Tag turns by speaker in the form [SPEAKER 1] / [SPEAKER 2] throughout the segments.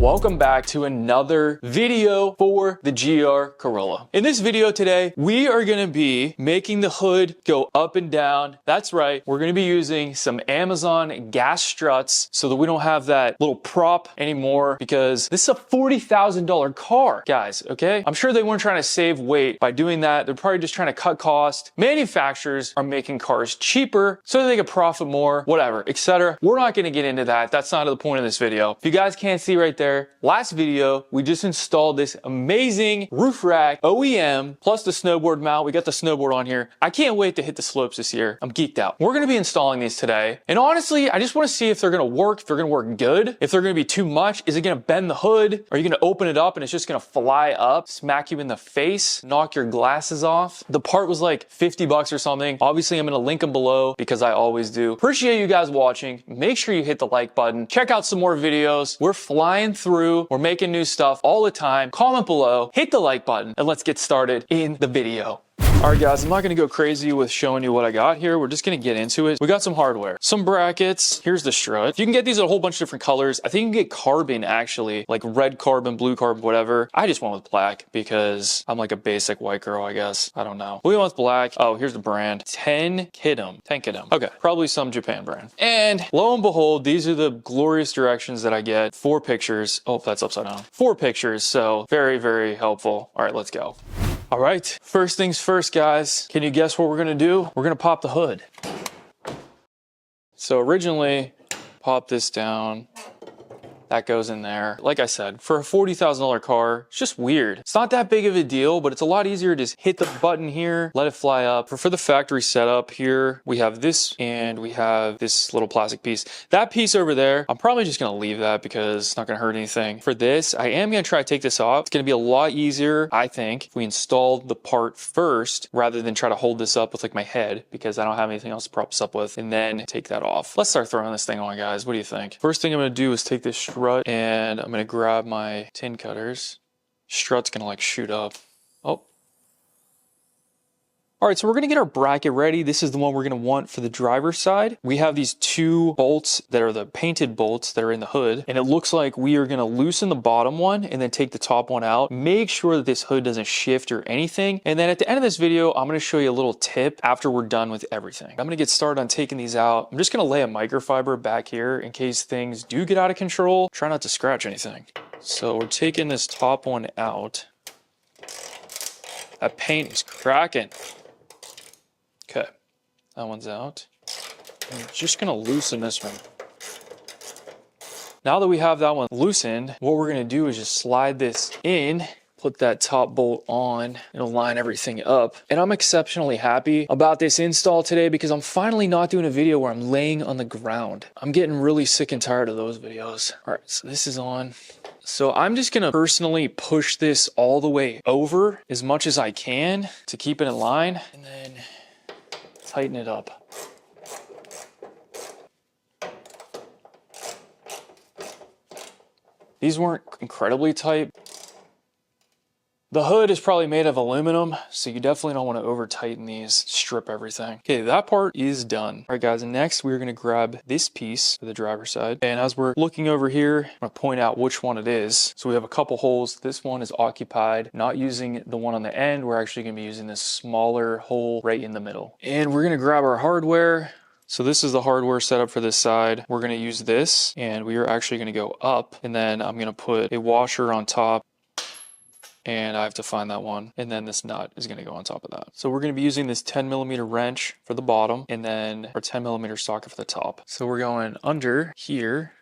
[SPEAKER 1] Welcome back to another video for the GR Corolla. In this video today, we are gonna be making the hood go up and down. That's right, we're gonna be using some Amazon gas struts so that we don't have that little prop anymore, because this is a $40,000 car, guys, okay? I'm sure they weren't trying to save weight by doing that. They're probably just trying to cut cost. Manufacturers are making cars cheaper so that they can profit more, whatever, etc. We're not gonna get into that. That's not the point of this video. If you guys can't see right there, last video, we just installed this amazing roof rack OEM plus the snowboard mount. We got the snowboard on here. I can't wait to hit the slopes this year. I'm geeked out. We're gonna be installing these today. And honestly, I just wanna see if they're gonna work, if they're gonna work good, if they're gonna be too much. Is it gonna bend the hood? Are you gonna open it up and it's just gonna fly up, smack you in the face, knock your glasses off? The part was like 50 bucks or something. Obviously, I'm gonna link them below because I always do. Appreciate you guys watching. Make sure you hit the like button. Check out some more videos. We're flying through. We're making new stuff all the time. Comment below, hit the like button, and let's get started in the video. All right, guys, I'm not gonna go crazy with showing you what I got here. We're just gonna get into it. We got some hardware, some brackets. Here's the strut. You can get these in a whole bunch of different colors. I think you can get carbon, actually, like red carbon, blue carbon, whatever. I just went with black because I'm like a basic white girl, I guess. I don't know. We went with black. Oh, here's the brand. Tenkidum. Okay, probably some Japan brand. And lo and behold, these are the glorious directions that I get. 4 pictures. Oh, that's upside down. 4 pictures, so very, very helpful. All right, let's go. All right, first things first, guys. Can you guess what we're gonna do? We're gonna pop the hood. So originally, pop this down. That goes in there. Like I said, for a $40,000 car, it's just weird. It's not that big of a deal, but it's a lot easier to just hit the button here, let it fly up. For the factory setup here, we have this and we have this little plastic piece. That piece over there, I'm probably just gonna leave that because it's not gonna hurt anything. For this, I am gonna try to take this off. It's gonna be a lot easier, I think, if we install the part first rather than try to hold this up with like my head, because I don't have anything else to prop this up with, and then take that off. Let's start throwing this thing on, guys. What do you think? First thing I'm gonna do is take this strut and I'm gonna grab my tin cutters. Strut's gonna like shoot up. Oh. All right, so we're gonna get our bracket ready. This is the one we're gonna want for the driver's side. We have these 2 bolts that are the painted bolts that are in the hood, and it looks like we are gonna loosen the bottom one and then take the top one out. Make sure that this hood doesn't shift or anything. And then at the end of this video, I'm gonna show you a little tip after we're done with everything. I'm gonna get started on taking these out. I'm just gonna lay a microfiber back here in case things do get out of control. Try not to scratch anything. So we're taking this top one out. That paint is cracking. Okay, that one's out. I'm just gonna loosen this one. Now that we have that one loosened, what we're gonna do is just slide this in, put that top bolt on, it'll line everything up. And I'm exceptionally happy about this install today because I'm finally not doing a video where I'm laying on the ground. I'm getting really sick and tired of those videos. All right, so this is on. So I'm just gonna personally push this all the way over as much as I can to keep it in line, and then tighten it up. These weren't incredibly tight. The hood is probably made of aluminum, so you definitely don't want to over tighten these, strip everything. Okay, that part is done. All right, guys, and next we're gonna grab this piece for the driver's side. And as we're looking over here, I'm gonna point out which one it is. So we have a couple holes. This one is occupied, not using the one on the end. We're actually gonna be using this smaller hole right in the middle. And we're gonna grab our hardware. So this is the hardware setup for this side. We're gonna use this, and we are actually gonna go up, and then I'm gonna put a washer on top, and I have to find that one, and then this nut is gonna go on top of that. So we're gonna be using this 10mm wrench for the bottom, and then our 10mm socket for the top. So we're going under here,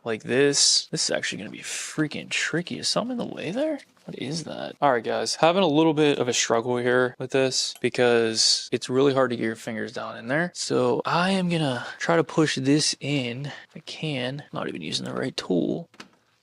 [SPEAKER 1] like this. This is actually gonna be freaking tricky. Is something in the way there? What is that? All right, guys, having a little bit of a struggle here with this because it's really hard to get your fingers down in there. So I am gonna try to push this in if I can. Not even using the right tool.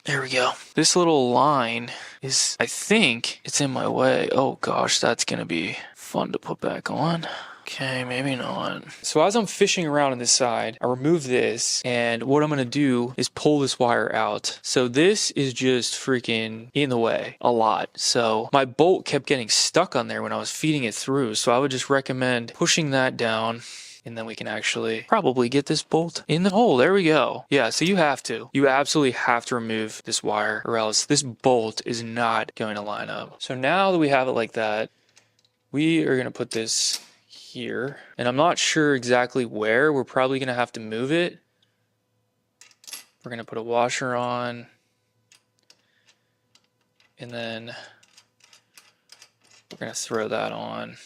[SPEAKER 1] There we go. This little line is, I think it's in my way. Oh gosh, that's gonna be fun to put back on. Okay, maybe not. So as I'm fishing around on this side, I remove this, and what I'm gonna do is pull this wire out. So this is just freaking in the way a lot. So my bolt kept getting stuck on there when I was feeding it through. So I would just recommend pushing that down and then we can actually probably get this bolt in the hole. There we go. Yeah, so you absolutely have to remove this wire, or else this bolt is not going to line up. So now that we have it like that, we are going to put this here, and I'm not sure exactly where. We're probably going to have to move it. We're going to put a washer on, and then we're going to throw that on.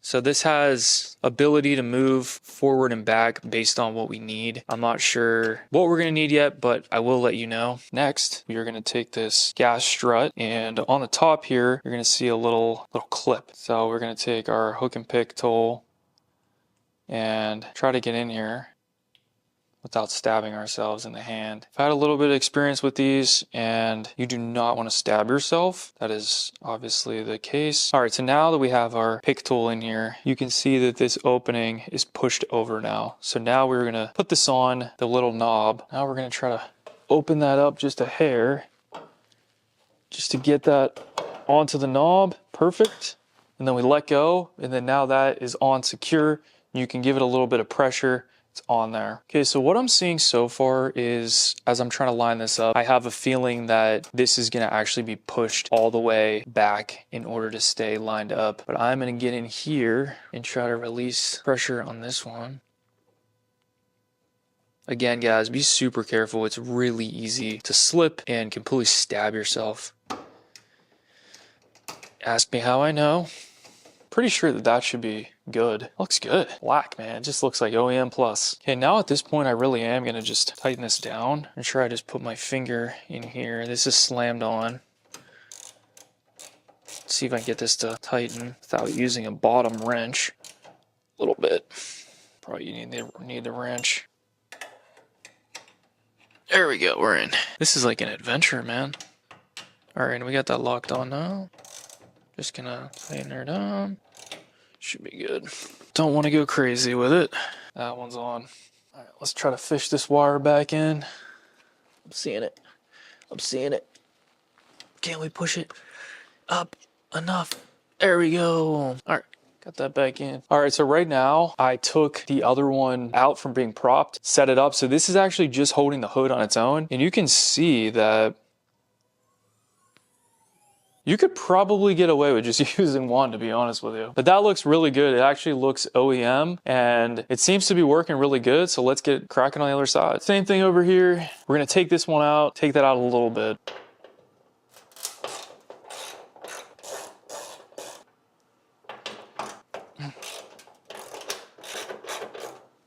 [SPEAKER 1] So this has ability to move forward and back based on what we need. I'm not sure what we're going to need yet, but I will let you know. Next, we are going to take this gas strut, and on the top here, you're going to see a little clip. So we're going to take our hook and pick tool and try to get in here without stabbing ourselves in the hand. I've had a little bit of experience with these, and you do not want to stab yourself. That is obviously the case. All right, so now that we have our pick tool in here, you can see that this opening is pushed over now. So now we're gonna put this on the little knob. Now we're gonna try to open that up just a hair, just to get that onto the knob. Perfect. And then we let go, and then now that is on secure. You can give it a little bit of pressure. It's on there. Okay, so what I'm seeing so far is, as I'm trying to line this up, I have a feeling that this is going to actually be pushed all the way back in order to stay lined up. But I'm going to get in here and try to release pressure on this one. Again, guys, be super careful. It's really easy to slip and completely stab yourself. Ask me how I know. Pretty sure that that should be good. Looks good. Black, man. It just looks like OEM plus. Okay, now at this point, I really am going to just tighten this down and try to just put my finger in here. This is slammed on. Let's see if I can get this to tighten without using a bottom wrench. A little bit. Probably you need the wrench. There we go. We're in. This is like an adventure, man. All right, and we got that locked on now. Just gonna tighten her down. Should be good. Don't want to go crazy with it. That one's on. All right, let's try to fish this wire back in. I'm seeing it. I'm seeing it. Can't we push it up enough? There we go. All right, got that back in. All right, so right now I took the other one out from being propped, set it up. So this is actually just holding the hood on its own. And you can see that you could probably get away with just using one, to be honest with you. But that looks really good. It actually looks OEM, and it seems to be working really good. So let's get cracking on the other side. Same thing over here. We're gonna take this one out, take that out a little bit.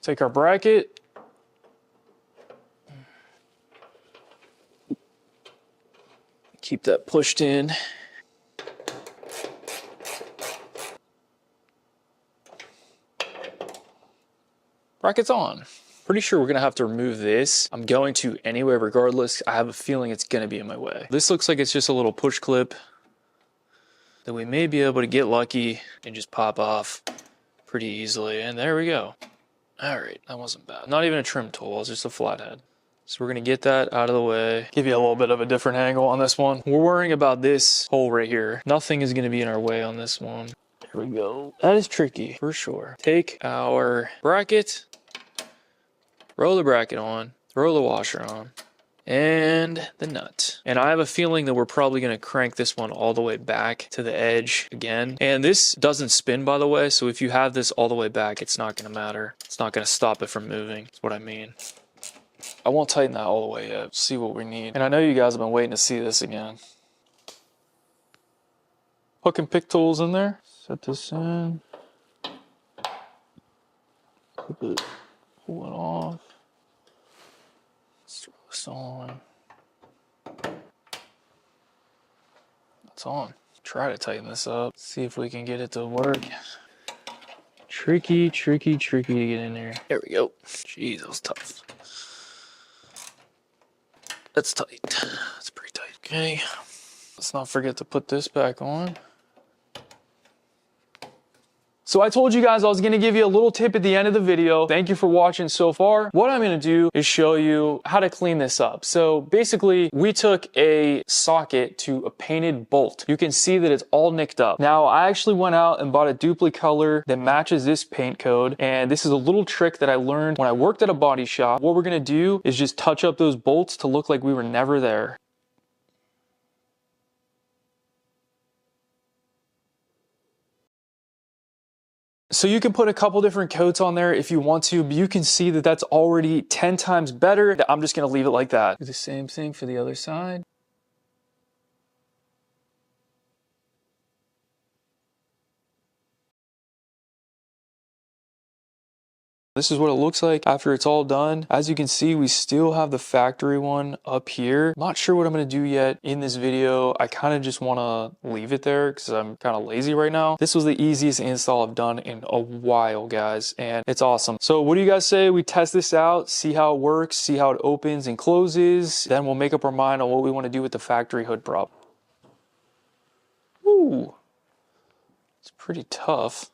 [SPEAKER 1] Take our bracket. Keep that pushed in. Bracket's on. Pretty sure we're gonna have to remove this. I'm going to anyway regardless. I have a feeling it's gonna be in my way. This looks like it's just a little push clip that we may be able to get lucky and just pop off pretty easily. And there we go. All right, that wasn't bad. Not even a trim tool, it's just a flathead. So we're gonna get that out of the way. Give you a little bit of a different angle on this one. We're worrying about this hole right here. Nothing is gonna be in our way on this one. There we go. That is tricky for sure. Take our bracket, roll the bracket on, throw the washer on, and the nut. And I have a feeling that we're probably going to crank this one all the way back to the edge again. And this doesn't spin, by the way, so if you have this all the way back, it's not going to matter. It's not going to stop it from moving. That's what I mean. I won't tighten that all the way yet. See what we need. And I know you guys have been waiting to see this again. Hook and pick tools in there. Set this in. Pull it off. Let's throw this on. It's on. Try to tighten this up. See if we can get it to work. Tricky, tricky, tricky to get in there. There we go. Jeez, that was tough. That's tight. That's pretty tight. Okay. Let's not forget to put this back on. So I told you guys I was gonna give you a little tip at the end of the video. Thank you for watching so far. What I'm gonna do is show you how to clean this up. So basically, we took a socket to a painted bolt. You can see that it's all nicked up. Now, I actually went out and bought a duplicate color that matches this paint code. And this is a little trick that I learned when I worked at a body shop. What we're gonna do is just touch up those bolts to look like we were never there. So you can put a couple different coats on there if you want to, but you can see that that's already 10 times better. I'm just gonna leave it like that. Do the same thing for the other side. This is what it looks like after it's all done. As you can see, we still have the factory one up here. Not sure what I'm gonna do yet in this video. I kind of just wanna leave it there because I'm kind of lazy right now. This was the easiest install I've done in a while, guys, and it's awesome. So what do you guys say we test this out, see how it works, see how it opens and closes, then we'll make up our mind on what we wanna do with the factory hood prop. Ooh, it's pretty tough.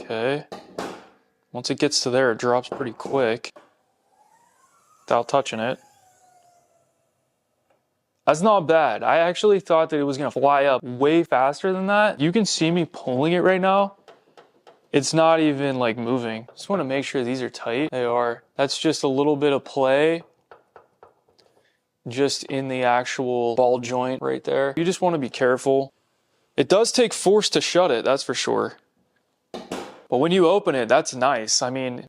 [SPEAKER 1] Okay. Once it gets to there, it drops pretty quick without touching it. That's not bad. I actually thought that it was gonna fly up way faster than that. You can see me pulling it right now. It's not even like moving. Just wanna make sure these are tight. They are. That's just a little bit of play just in the actual ball joint right there. You just wanna be careful. It does take force to shut it, that's for sure. But when you open it, that's nice. I mean,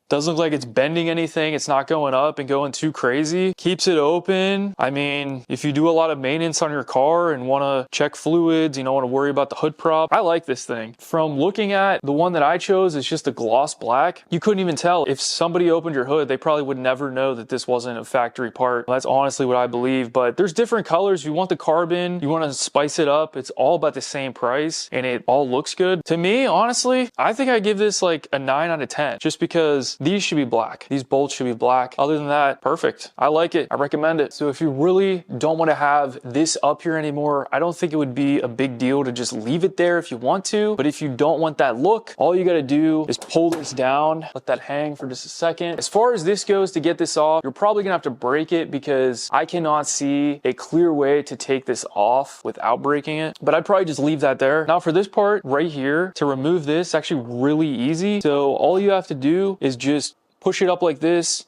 [SPEAKER 1] doesn't look like it's bending anything. It's not going up and going too crazy. Keeps it open. I mean, if you do a lot of maintenance on your car and want to check fluids, you don't want to worry about the hood prop. I like this thing. From looking at the one that I chose, it's just a gloss black. You couldn't even tell. If somebody opened your hood, they probably would never know that this wasn't a factory part. That's honestly what I believe. But there's different colors. If you want the carbon, you want to spice it up, it's all about the same price and it all looks good. To me, honestly, I think I give this like a 9 out of 10 just because these should be black. These bolts should be black. Other than that, perfect. I like it. I recommend it. So if you really don't want to have this up here anymore, I don't think it would be a big deal to just leave it there if you want to. But if you don't want that look, all you got to do is pull this down, let that hang for just a second. As far as this goes, to get this off, you're probably gonna have to break it because I cannot see a clear way to take this off without breaking it. But I'd probably just leave that there. Now for this part right here, to remove this, actually really easy. So all you have to do is just push it up like this,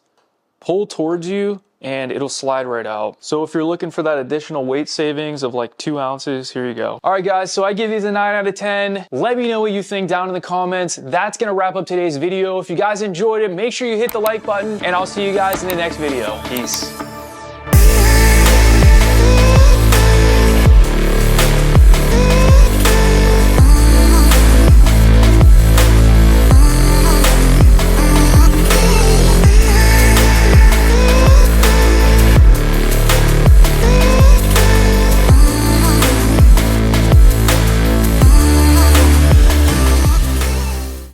[SPEAKER 1] pull towards you, and it'll slide right out. So if you're looking for that additional weight savings of like 2 ounces, here you go. All right, guys, so I give these a 9 out of 10. Let me know what you think down in the comments. That's gonna wrap up today's video. If you guys enjoyed it, make sure you hit the like button, and I'll see you guys in the next video. Peace.